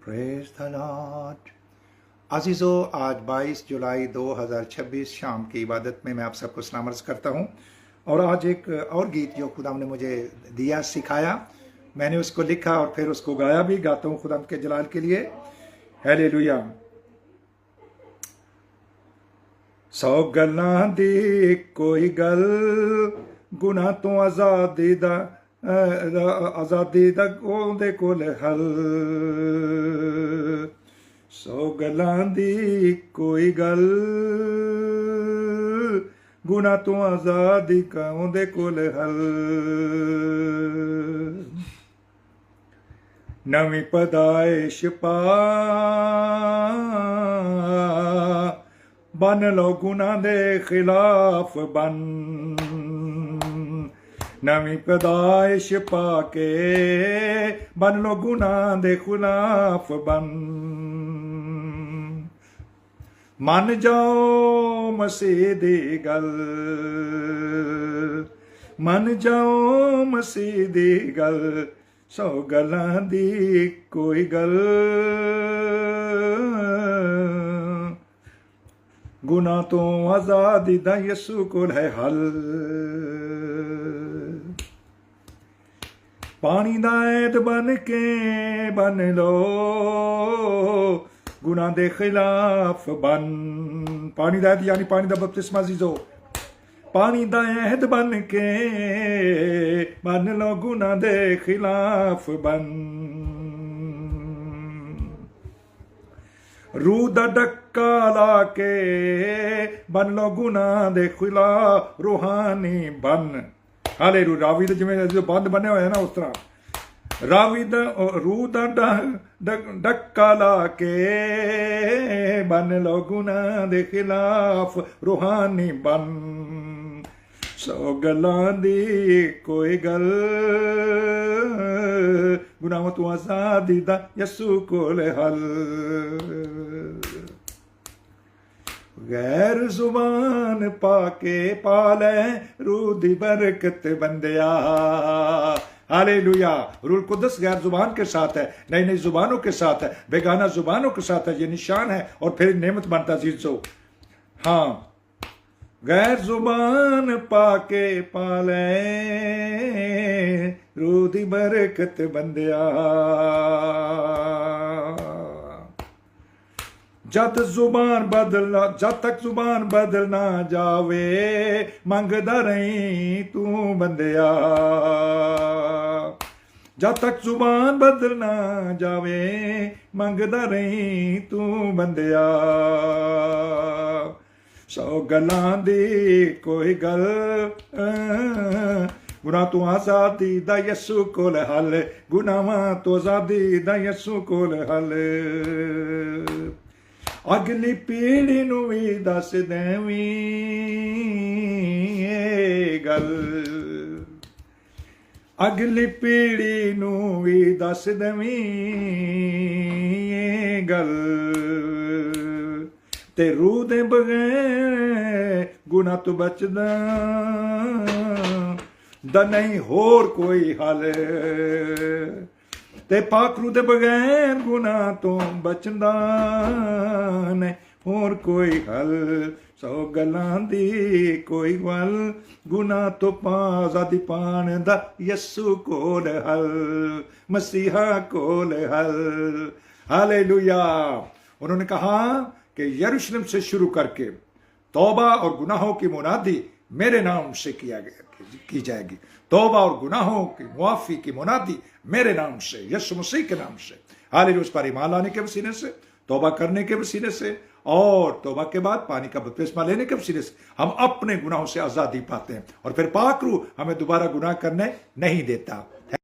Praise the Lord. अजीज़ों, आज 22 जुलाई 2026 शाम की इबादत में मैं आप सबको सलाम अर्ज़ करता हूँ। और आज एक और गीत जो खुदा ने मुझे दिया, सिखाया, मैंने उसको लिखा और फिर उसको गाया भी। गाता हूँ खुदा के जलाल के लिए। हालेलुया। सौ गल्लां दी कोई गल, गुनाह तो आज़ादी दा ओहदे कोल हल। सौ गल्लां दी कोई गल, गुनाह तो आज़ादी का ओहदे कोल हल। नवीं पैदाइश पा, बन लो गुनाह दे खिलाफ बन। नवीं पैदाइश पाके बन लो गुनाह दे खिलाफ बन। मन जाओ मसीह दी गल, मन जाओ मसीह दी गल। सौ गल्लां दी कोई गल, गुनाह तो आज़ादी दा यसू कोल है हल। पानी दा ऐद बन के बन लो, गुनाह दे खिलाफ बन। पानी दा ऐद यानी पानी दा बपतिस्मा जीजो। पानी दा ऐद बन के बन लो, गुनाह दे खिलाफ बन। रूह दा डक्का ला के बन लो, गुनाह दे खिलाफ रूहानी बन। हालेलुया। रावी दे जिवें जो बंद बने हुए हैं ना, उस तरह रावी दा रूह दा डक्का ला के बन लो, गुनाह दे खिलाफ रूहानी बन। सौ गल्लां दी कोई गल, गुनाह तो आज़ादी दा यसू कोल हल। गैर जुबान पाके पाले रूह दी बरकत बंदिया। हालेलुया। रूह कुदस गैर जुबान के साथ है, नई नई जुबानों के साथ है, बेगाना जुबानों के साथ है। ये निशान है और फिर नेमत बनता जीजो। हाँ, गैर जुबान पाके पाले रूह दी बरकत बंदिया। जब तक जुबान बदल ना जावे, मंगदा रही तू बंदिया। जब तक जुबान बदल ना जावे, मंगदा रही तू बंदिया। सौ गल्लां दी कोई गल, गुनाह तो आज़ादी दा यसू कोल हल। गुनाहां तो आज़ादी दा यसू कोल हल। अगली पीढ़ी नूं भी दस देवीं गल, अगली पीढ़ी नूं भी दस देवीं गल। ते रूह दे बगैर गुनाह तो बचदा दा नहीं होर कोई हल। ते पाक रूह दे बगैर गुनाह तो बचदा नहीं होर कोई हल। सौ गल्लां दी कोई गल, गुनाह तो आज़ादी पाण दा यसू कोल हल, मसीहा कोल हल। हालेलुया। उन्होंने कहा कि यरूशलेम से शुरू करके तौबा और गुनाहों की मुनादी मेरे नाम से की जाएगी। तौबा और गुनाहों की मुआफ़ी की मुनादी मेरे नाम से, यीशु मसीह के नाम से। हालेलुया। उस पर ईमान लाने के वसीले से, तौबा करने के वसीले से, और तौबा के बाद पानी का बपतिस्मा लेने के वसीले से हम अपने गुनाहों से आज़ादी पाते हैं। और फिर पाक रूह हमें दोबारा गुनाह करने नहीं देता।